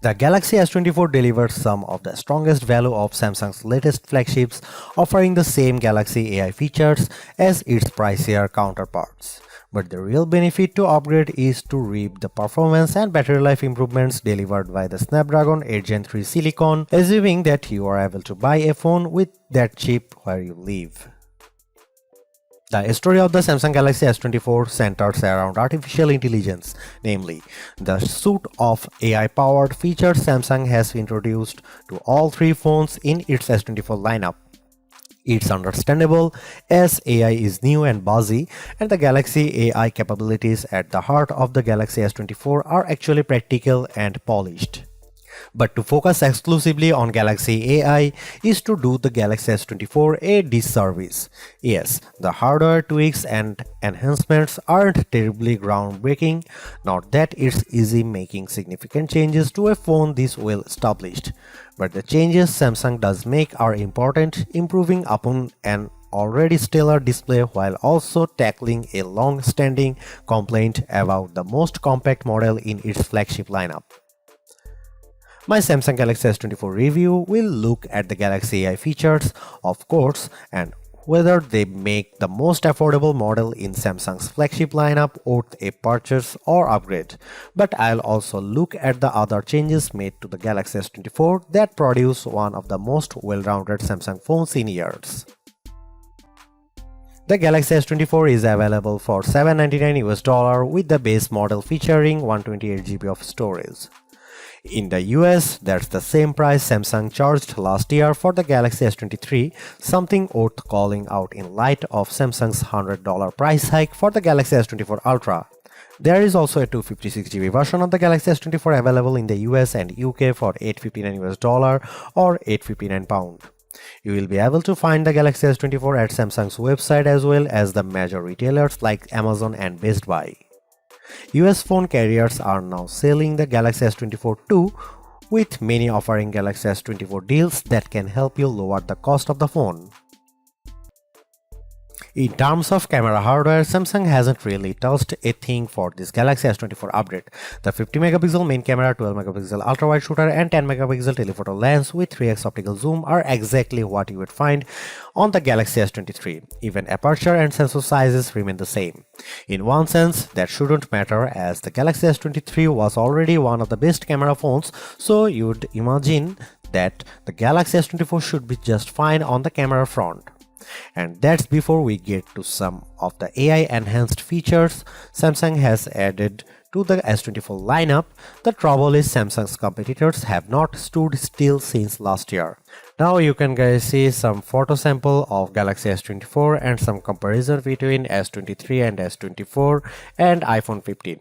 The Galaxy S24 delivers some of the strongest value of Samsung's latest flagships, offering the same Galaxy AI features as its pricier counterparts. But the real benefit to upgrade is to reap the performance and battery life improvements delivered by the Snapdragon 8 Gen 3 Silicon, assuming that you are able to buy a phone with that chip where you live. The story of the Samsung Galaxy S24 centers around artificial intelligence, namely, the suite of AI-powered features Samsung has introduced to all three phones in its S24 lineup. It's understandable as AI is new and buzzy, and the Galaxy AI capabilities at the heart of the Galaxy S24 are actually practical and polished. But to focus exclusively on Galaxy AI is to do the Galaxy S24 a disservice. Yes, the hardware tweaks and enhancements aren't terribly groundbreaking, not that it's easy making significant changes to a phone this well established. But the changes Samsung does make are important, improving upon an already stellar display while also tackling a long-standing complaint about the most compact model in its flagship lineup. My Samsung Galaxy S24 review will look at the Galaxy AI features, of course, and whether they make the most affordable model in Samsung's flagship lineup worth a purchase or upgrade. But I'll also look at the other changes made to the Galaxy S24 that produce one of the most well-rounded Samsung phones in years. The Galaxy S24 is available for $799 with the base model featuring 128GB of storage. In the US, that's the same price Samsung charged last year for the Galaxy S23, something worth calling out in light of Samsung's $100 price hike for the Galaxy S24 Ultra. There is also a 256GB version of the Galaxy S24 available in the US and UK for $859 or £859. You will be able to find the Galaxy S24 at Samsung's website as well as the major retailers like Amazon and Best Buy. US phone carriers are now selling the Galaxy S24 too, with many offering Galaxy S24 deals that can help you lower the cost of the phone. In terms of camera hardware, Samsung hasn't really touched a thing for this Galaxy S24 update. The 50MP main camera, 12MP ultra-wide shooter and 10MP telephoto lens with 3x optical zoom are exactly what you would find on the Galaxy S23. Even aperture and sensor sizes remain the same. In one sense, that shouldn't matter as the Galaxy S23 was already one of the best camera phones, so you'd imagine that the Galaxy S24 should be just fine on the camera front. And that's before we get to some of the AI enhanced features Samsung has added to the S24 lineup. The trouble is Samsung's competitors have not stood still since last year. Now you can guys see some photo sample of Galaxy S24 and some comparison between S23 and S24 and iPhone 15.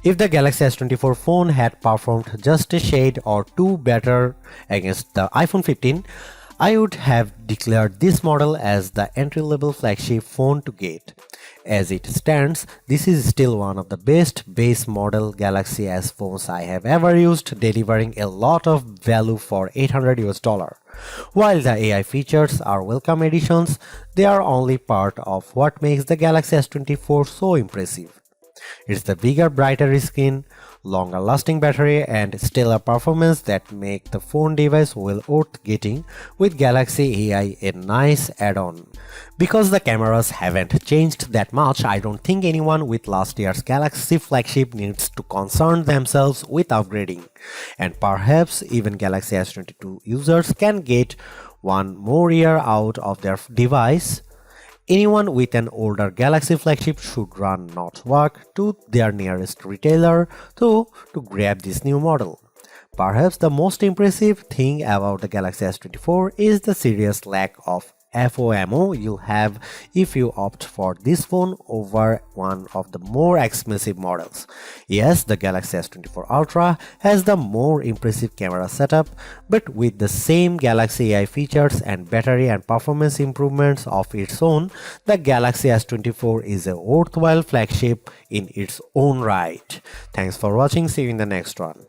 If the Galaxy S24 phone had performed just a shade or two better against the iPhone 15, I would have declared this model as the entry-level flagship phone to get. As it stands, this is still one of the best base model Galaxy S phones I have ever used, delivering a lot of value for $800. While the AI features are welcome additions, they are only part of what makes the Galaxy S24 so impressive. It's the bigger, brighter screen, longer lasting battery and stellar performance that make the phone device well worth getting, with Galaxy AI a nice add-on. Because the cameras haven't changed that much, I don't think anyone with last year's Galaxy flagship needs to concern themselves with upgrading. And perhaps even Galaxy S22 users can get one more year out of their device. Anyone with an older Galaxy flagship should run not walk to their nearest retailer to grab this new model. Perhaps the most impressive thing about the Galaxy S24 is the serious lack of FOMO you'll have if you opt for this phone over one of the more expensive models. Yes, the Galaxy S24 Ultra has the more impressive camera setup, but with the same Galaxy AI features and battery and performance improvements of its own, the Galaxy S24 is a worthwhile flagship in its own right. Thanks for watching, see you in the next one.